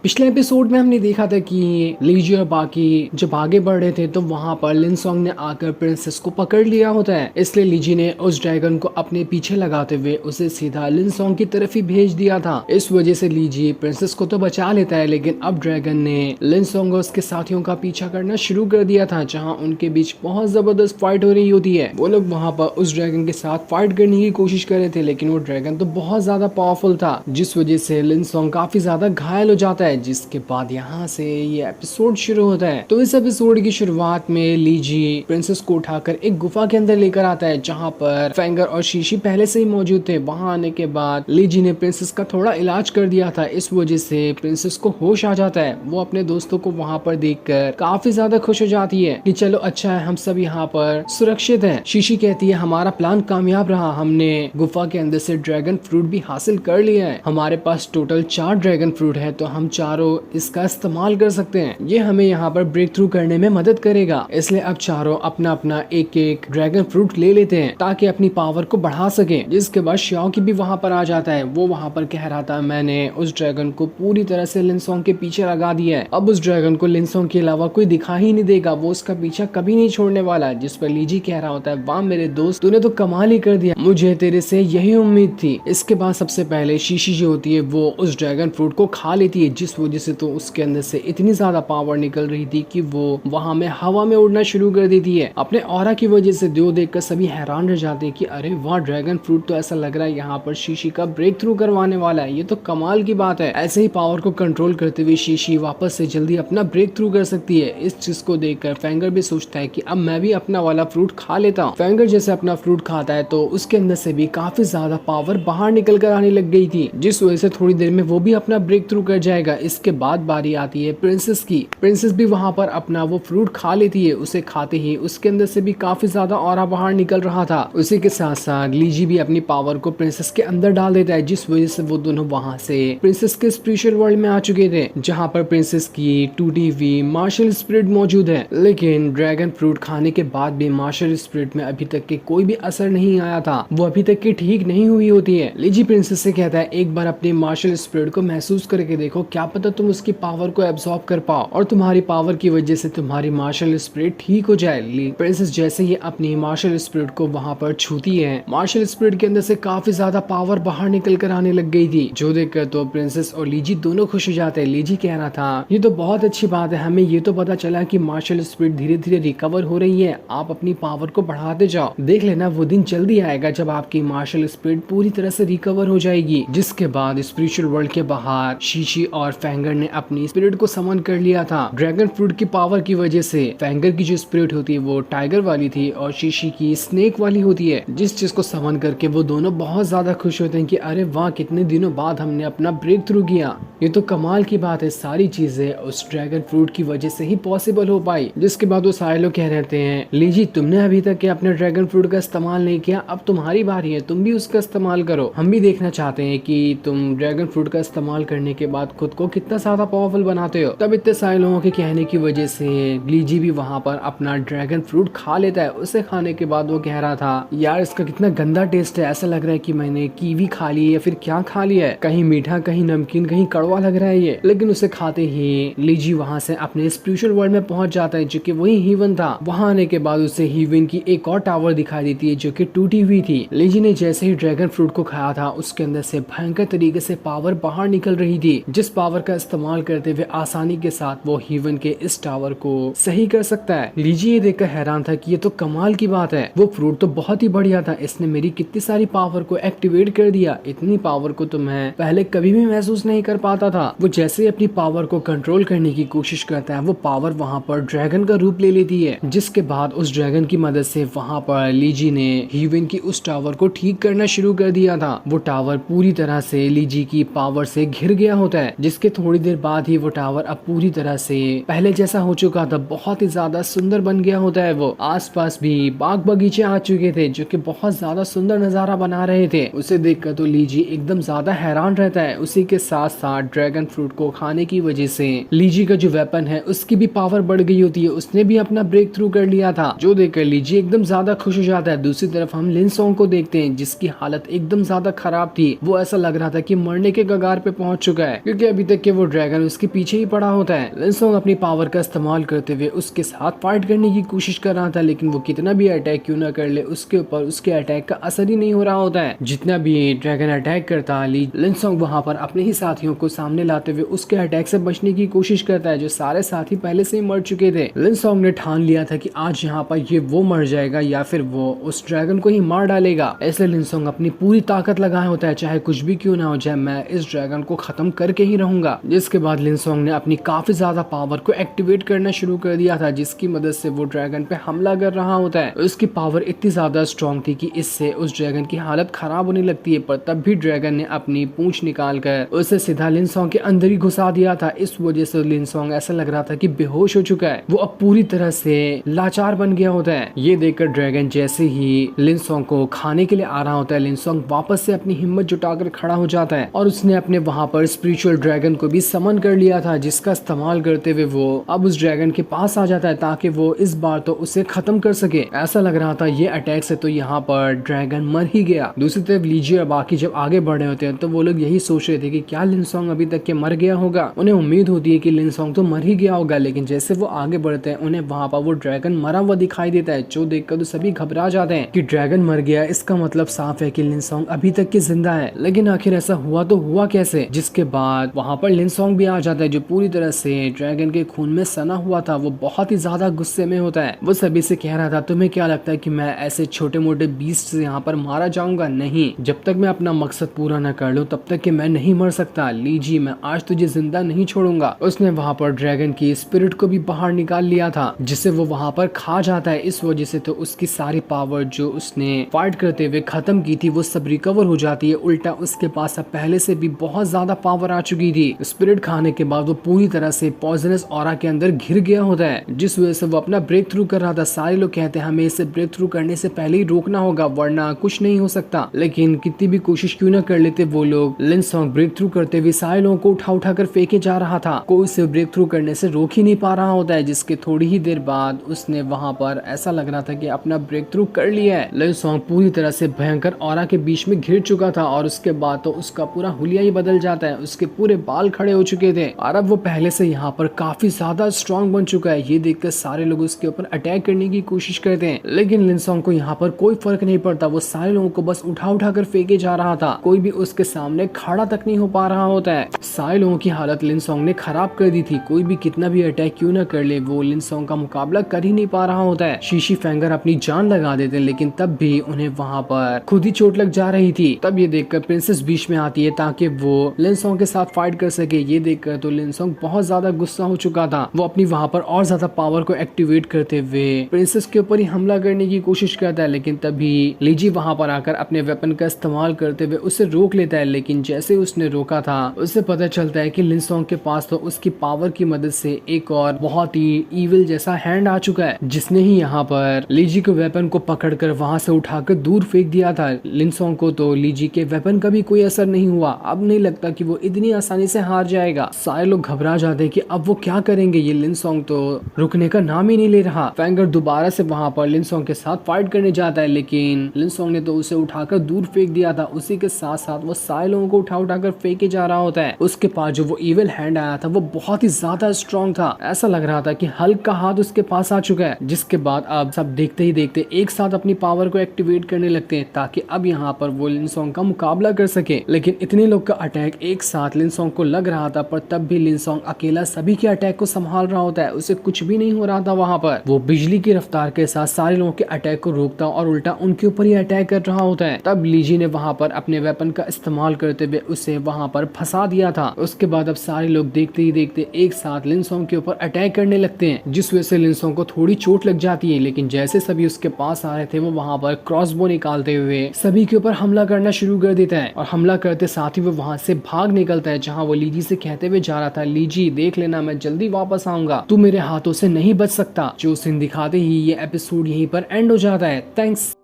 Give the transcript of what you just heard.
पिछले एपिसोड में हमने देखा था कि लीजी और बाकी जब आगे बढ़ रहे थे तो वहां पर लिनसोंग ने आकर प्रिंसेस को पकड़ लिया होता है। इसलिए लीजी ने उस ड्रैगन को अपने पीछे लगाते हुए उसे सीधा लिनसोंग की तरफ ही भेज दिया था। इस वजह से लीजी प्रिंसेस को तो बचा लेता है, लेकिन अब ड्रैगन ने लिनसोंग और उसके साथियों का पीछा करना शुरू कर दिया था, जहाँ उनके बीच बहुत जबरदस्त फाइट हो रही होती है। वो लोग वहाँ पर उस ड्रैगन के साथ फाइट करने की कोशिश कर रहे थे, लेकिन वो ड्रैगन तो बहुत ज्यादा पावरफुल था, जिस वजह से लिनसोंग काफी ज्यादा घायल हो जाता है। जिसके बाद यहाँ से ये एपिसोड शुरू होता है। तो इस एपिसोड की शुरुआत में लीजी प्रिंसेस को उठाकर एक गुफा के अंदर लेकर आता है, जहाँ पर फेंगर और शीशी पहले से ही मौजूद थे। वहाँ आने के बाद लीजी ने प्रिंसेस का थोड़ा इलाज कर दिया था, इस वजह से प्रिंसेस को होश आ जाता है। वो अपने दोस्तों को वहाँ पर देखकर काफी ज्यादा खुश हो जाती है कि चलो अच्छा है, हम सब यहाँ पर सुरक्षित हैं। शीशी कहती है हमारा प्लान कामयाब रहा, हमने गुफा के अंदर से ड्रैगन फ्रूट भी हासिल कर लिया है। हमारे पास टोटल 4 ड्रैगन फ्रूट है, तो हम चारों इसका इस्तेमाल कर सकते हैं। ये हमें यहाँ पर ब्रेक थ्रू करने में मदद करेगा। इसलिए अब चारों अपना अपना एक एक ड्रैगन फ्रूट ले लेते हैं ताकि अपनी पावर को बढ़ा सके। जिसके बाद श्याओ की भी वहाँ पर आ जाता है। वो वहाँ पर कह रहा था मैंने उस ड्रैगन को पूरी तरह से लिनसोंग के पीछे लगा दिया है, अब उस ड्रैगन को लिनसोंग के अलावा कोई दिखा ही नहीं देगा, वो उसका पीछा कभी नहीं छोड़ने वाला। जिस पर लीजी कह रहा होता है वाह मेरे दोस्त, तूने तो कमाल ही कर दिया, मुझे तेरे से यही उम्मीद थी। इसके बाद सबसे पहले शीशी जो होती है वो उस ड्रैगन फ्रूट को खा लेती है, जिस वजह से तो उसके अंदर से इतनी ज्यादा पावर निकल रही थी कि वो वहां में हवा में उड़ना शुरू कर देती है। अपने ऑरा की वजह से दो देखकर सभी हैरान रह जाते हैं कि अरे वाह, ड्रैगन फ्रूट तो ऐसा लग रहा है यहाँ पर शीशी का ब्रेक थ्रू करवाने वाला है, ये तो कमाल की बात है। ऐसे ही पावर को कंट्रोल करते हुए शीशी वापस से जल्दी अपना ब्रेक थ्रू कर सकती है। इस चीज को देखकर फेंगर भी सोचता है कि अब मैं भी अपना वाला फ्रूट खा लेता हूँ। फेंगर जैसे अपना फ्रूट खाता है तो उसके अंदर से भी काफी ज्यादा पावर बाहर निकल कर आने लग गई थी, जिस वजह से थोड़ी देर में वो भी अपना ब्रेक थ्रू कर जाएगा। इसके बाद बारी आती है प्रिंसेस की। प्रिंसेस भी वहां पर अपना वो फ्रूट खा लेती है। उसे खाते ही उसके अंदर से भी काफी ज्यादा ऑरा बाहर निकल रहा था। उसी के साथ साथ लीजी भी अपनी पावर को प्रिंसेस के अंदर डाल देता है, जिस वजह से वो दोनों वहां से प्रिंसेस के स्पिरिचुअल वर्ल्ड में आ चुके थे, जहां पर प्रिंसेस की टूटी हुई मार्शल स्पिरिट मौजूद है। लेकिन ड्रैगन फ्रूट खाने के बाद भी मार्शल स्पिरिट में अभी तक के कोई भी असर नहीं आया था, वो अभी तक की ठीक नहीं हुई होती है। लीजी प्रिंसेस से कहता है एक बार अपनी मार्शल स्पिरिट को महसूस करके देखो, क्या पता तुम उसकी पावर को एब्सॉर्ब कर पाओ और तुम्हारी पावर की वजह से तुम्हारी मार्शल स्पिरिट ठीक हो जाए। प्रिंसेस जैसे ही अपनी मार्शल स्पिरिट को वहां पर छूती है, मार्शल स्पिरिट के अंदर से काफी ज्यादा पावर बाहर निकल कर आने लग गई थी, जो देखकर तो प्रिंसेस और लीजी दोनों खुश हो जाते हैं। लीजी कह रहा था ये तो बहुत अच्छी बात है, हमें ये तो पता चला कि मार्शल स्पिरिट धीरे धीरे रिकवर हो रही है, आप अपनी पावर को बढ़ाते जाओ, देख लेना वो दिन जल्दी आएगा जब आपकी मार्शल स्पिरिट पूरी तरह से रिकवर हो जाएगी। जिसके बाद स्पिरिचुअल वर्ल्ड के बाहर शीशी और फेंगर ने अपनी स्पिरिट को समन कर लिया था। ड्रैगन फ्रूट की पावर की वजह से फेंगर की जो स्पिरिट होती है वो टाइगर वाली थी और शीशी की स्नेक वाली होती है, जिस चीज को समन करके वो दोनों बहुत ज्यादा खुश होते हैं कि अरे वाह, कितने दिनों बाद हमने अपना ब्रेक थ्रू किया, ये तो कमाल की बात है, सारी चीजें उस ड्रैगन फ्रूट की वजह से ही पॉसिबल हो पाई। जिसके बाद वो सारे लोग कह रहे हैं लीजी तुमने अभी तक के अपने ड्रैगन फ्रूट का इस्तेमाल नहीं किया, अब तुम्हारी बारी है, तुम भी उसका इस्तेमाल करो, हम भी देखना चाहते हैं कि तुम ड्रैगन फ्रूट का इस्तेमाल करने के बाद खुद को कितना ज्यादा पावरफुल बनाते हो। तब इतने सारे लोगों के कहने की वजह से लीजी भी वहाँ पर अपना ड्रैगन फ्रूट खा लेता है। उसे खाने के बाद वो कह रहा था यार इसका कितना गंदा टेस्ट है, ऐसा लग रहा है कि मैंने कीवी खा ली है या फिर क्या खा लिया है, कहीं मीठा कहीं नमकीन कहीं कड़वा लग रहा है ये। लेकिन उसे खाते ही लीजी वहाँ से अपने स्पिरिचुअल वर्ल्ड में पहुंच जाता है, जो कि वही हीवन था। वहाँ आने के बाद उसे हीवन की एक और टावर दिखाई देती है जो कि टूटी हुई थी। लीजी ने जैसे ही ड्रैगन फ्रूट को खाया था उसके अंदर से भयंकर तरीके से पावर बाहर निकल रही थी, जिस पावर का इस्तेमाल करते हुए आसानी के साथ वो हीवन के इस टावर को सही कर सकता है। लीजी ये देखकर हैरान था कि ये तो कमाल की बात है, वो फ्रूट तो बहुत ही बढ़िया था, इसने मेरी कितनी सारी पावर को एक्टिवेट कर दिया, इतनी पावर को तो मैं पहले कभी भी महसूस नहीं कर पाता था। वो जैसे ही अपनी पावर को कंट्रोल करने की कोशिश करता है वो पावर वहाँ पर ड्रैगन का रूप ले लेती है। जिसके बाद उस ड्रैगन की मदद से वहाँ पर लीजी ने हीवन की उस टावर को ठीक करना शुरू कर दिया था। वो टावर पूरी तरह से लीजी की पावर से घिर गया होता है, जिसके थोड़ी देर बाद ही वो टावर अब पूरी तरह से पहले जैसा हो चुका था, बहुत ही ज्यादा सुंदर बन गया होता है। वो आसपास भी बाग बगीचे आ चुके थे जो कि बहुत ज्यादा सुंदर नजारा बना रहे थे। उसे देखकर तो लीजी एकदम ज्यादा हैरान रहता है। उसी के साथ साथ ड्रैगन फ्रूट को खाने की वजह से लीजी का जो वेपन है उसकी भी पावर बढ़ गई होती है, उसने भी अपना ब्रेक थ्रू कर लिया था, जो देखकर लीजी एकदम ज्यादा खुश हो जाता है। दूसरी तरफ हम लिनसोंग को देखते हैं जिसकी हालत एकदम ज्यादा खराब थी, वो ऐसा लग रहा था कि मरने के कगार पे पहुंच चुका है, क्योंकि अभी तक देख के वो ड्रैगन उसके पीछे ही पड़ा होता है। लिनसोंग अपनी पावर का इस्तेमाल करते हुए उसके साथ फाइट करने की कोशिश कर रहा था, लेकिन वो कितना भी अटैक क्यों ना कर ले उसके ऊपर उसके अटैक का असर ही नहीं हो रहा होता है। जितना भी ड्रैगन अटैक करता है लिनसोंग वहां पर अपने ही साथियों को सामने लाते हुए उसके अटैक से बचने की कोशिश करता है, जो सारे साथी पहले से ही मर चुके थे। लिनसोंग ने ठान लिया था कि आज यहाँ पर ये वो मर जाएगा या फिर वो उस ड्रैगन को ही मार डालेगा। ऐसे लिनसोंग अपनी पूरी ताकत लगाए होता है, चाहे कुछ भी क्यों ना हो जाए मैं इस ड्रैगन को खत्म करके ही रहूंगा। जिसके बाद लिनसोंग ने अपनी काफी ज्यादा पावर को एक्टिवेट करना शुरू कर दिया था, जिसकी मदद से वो ड्रैगन पे हमला कर रहा होता है। उसकी पावर इतनी ज्यादा स्ट्रॉन्ग थी कि इससे उस ड्रैगन की हालत खराब होने लगती है, पर तब भी ड्रैगन ने अपनी पूंछ निकाल कर उसे सीधा लिनसोंग के अंदर ही घुसा दिया था। इस वजह से लिनसोंग ऐसा लग रहा था कि बेहोश हो चुका है, वो अब पूरी तरह से लाचार बन गया होता है। ये देखकर ड्रैगन जैसे ही लिनसोंग को खाने के लिए आ रहा होता है, लिनसोंग वापस से अपनी हिम्मत जुटाकर खड़ा हो जाता है और उसने अपने वहां पर स्पिरिचुअल ड्रैगन को भी समन कर लिया था, जिसका इस्तेमाल करते हुए वो अब उस ड्रैगन के पास आ जाता है ताकि वो इस बार तो उसे खत्म कर सके। ऐसा लग रहा था ये अटैक से तो यहाँ पर ड्रैगन मर ही गया। दूसरी तरफ लीजी और बाकी जब आगे बढ़ रहे होते हैं तो वो लोग यही सोच रहे थे कि क्या लिनसोंग अभी तक के मर गया होगा। उन्हें उम्मीद होती है कि लिनसोंग तो मर ही गया होगा, लेकिन जैसे वो आगे बढ़ते हैं उन्हें वहां पर वो ड्रैगन मरा हुआ दिखाई देता है, जो देखकर तो सभी घबरा जाते हैं कि ड्रैगन मर गया, इसका मतलब साफ है कि लिनसोंग अभी तक के जिंदा है। लेकिन आखिर ऐसा हुआ तो हुआ कैसे? जिसके बाद वहां पर लिनसोंग भी आ जाता है, जो पूरी तरह से ड्रैगन के खून में सना हुआ था। वो बहुत ही ज्यादा गुस्से में होता है। वो सभी से कह रहा था तुम्हें क्या लगता है कि मैं ऐसे छोटे मोटे बीस्ट से यहाँ पर मारा जाऊंगा? नहीं, जब तक मैं अपना मकसद पूरा न कर लूं तब तक कि मैं नहीं मर सकता। लीजी मैं आज तुझे जिंदा नहीं छोड़ूंगा। उसने वहां पर ड्रैगन की स्पिरिट को भी बाहर निकाल लिया था, जिसे वो वहां पर खा जाता है। इस वजह से तो उसकी सारी पावर जो उसने फाइट करते हुए खत्म की थी वो सब रिकवर हो जाती है। उल्टा उसके पास अब पहले से भी बहुत ज्यादा पावर आ चुकी थी। स्पिरिट खाने के बाद वो पूरी तरह से पॉइजनस ऑरा के अंदर घिर गया होता है, जिस वजह से वो अपना ब्रेक थ्रू कर रहा था। सारे लोग कहते हैं हमें इसे ब्रेक थ्रू करने से पहले ही रोकना होगा वरना कुछ नहीं हो सकता, लेकिन कितनी भी कोशिश क्यों ना कर लेते वो लोग, लिनसोंग ब्रेक थ्रू करते हुए सारे लोगों को उठा उठा कर फेंके जा रहा था। कोई उसे ब्रेक थ्रू करने से रोक ही नहीं पा रहा होता है, जिसके थोड़ी ही देर बाद उसने वहां पर ऐसा लग रहा था कि अपना ब्रेक थ्रू कर लिया है। लिनसोंग पूरी तरह से भयंकर ऑरा के बीच में घिर चुका था और उसके बाद तो उसका पूरा हुलिया ही बदल जाता है। उसके पूरे बाल खड़े हो चुके थे और अब वो पहले से यहाँ पर काफी ज्यादा स्ट्रॉन्ग बन चुका है। ये देखकर सारे लोग उसके ऊपर अटैक करने की कोशिश करते हैं, लेकिन लिनसोंग को यहाँ पर कोई फर्क नहीं पड़ता। वो सारे लोगों को बस उठा उठा कर फेंके जा रहा था, कोई भी उसके सामने खड़ा तक नहीं हो पा रहा होता है। सारे लोगों की हालत लिनसोंग ने खराब कर दी थी। कोई भी कितना भी अटैक क्यों ना कर ले वो लिनसोंग का मुकाबला कर ही नहीं पा रहा होता है। शीशी फेंगर अपनी जान लगा देते हैं, लेकिन तब भी उन्हें वहां पर खुद ही चोट लग जा रही थी। तब ये देखकर प्रिंसेस बीच में आती है ताकि वो लिनसोंग के साथ फाइट कर सके। ये देखकर तो लिनसोंग बहुत ज्यादा गुस्सा हो चुका था। वो अपनी वहां पर और ज्यादा पावर को एक्टिवेट करते हुए प्रिंसेस के ऊपर ही हमला करने की कोशिश करता है, लेकिन तभी लीजी वहां पर आकर अपने वेपन का इस्तेमाल करते हुए उसे रोक लेता है। लेकिन जैसे उसने रोका था उससे पता चलता है कि लिनसोंग के पास तो उसकी पावर की मदद से एक और बहुत ही इविल जैसा हैंड आ चुका है, जिसने ही यहाँ पर लीजी के वेपन को पकड़कर वहां से उठाकर दूर फेंक दिया था। लिनसोंग को तो लीजी के वेपन का भी कोई असर नहीं हुआ। अब नहीं लगता कि वो इतनी आसानी से हार जाएगा। सारे लोग घबरा जाते हैं कि अब वो क्या करेंगे। ये लिनसोंग तो रुकने का नाम ही नहीं ले रहा। फेंगर दोबारा से वहां पर लिनसोंग के साथ फाइट करने जाता है, लेकिन लिनसोंग ने तो उसे उठाकर दूर फेंक दिया था। उसी के साथ साथ वो सारे लोगों को उठा उठाकर फेंके जा रहा होता है। उसके पास जो वो इविल हैंड आया था वो बहुत ही ज्यादा स्ट्रॉन्ग था। ऐसा लग रहा था कि हल्क का हाथ उसके पास आ चुका है, जिसके बाद अब सब देखते ही देखते एक साथ अपनी पावर को एक्टिवेट करने लगते हैं ताकि अब यहाँ पर वो लिनसोंग का मुकाबला कर सके। लेकिन इतने लोग का अटैक एक साथ लिनसोंग को लग रहा था, पर तब भी लिनसोंग अकेला सभी के अटैक को संभाल रहा होता है। उसे कुछ भी नहीं हो रहा था। वहां पर वो बिजली की रफ्तार के साथ सारे लोगों के अटैक को रोकता और उल्टा उनके ऊपर ही अटैक कर रहा होता है। तब लीजी ने वहां पर अपने वेपन का इस्तेमाल करते हुए उसे वहां पर फंसा दिया था। उसके बाद अब सारे लोग देखते ही देखते एक साथ लिनसोंग के ऊपर अटैक करने लगते हैं, जिस वजह से लिनसोंग को थोड़ी चोट लग जाती है। लेकिन जैसे सभी उसके पास आ रहे थे वो वहां पर क्रॉसबो निकालते हुए सभी के ऊपर हमला करना शुरू कर देता है और हमला करते साथ ही वो वहां से भाग निकलता है, जहां वो लीजी से कहते हुए जा रहा था लीजी देख लेना मैं जल्दी वापस आऊंगा, तू मेरे हाथों से नहीं बच सकता। जो सीन दिखाते ही ये एपिसोड यहीं पर एंड हो जाता है। थैंक्स।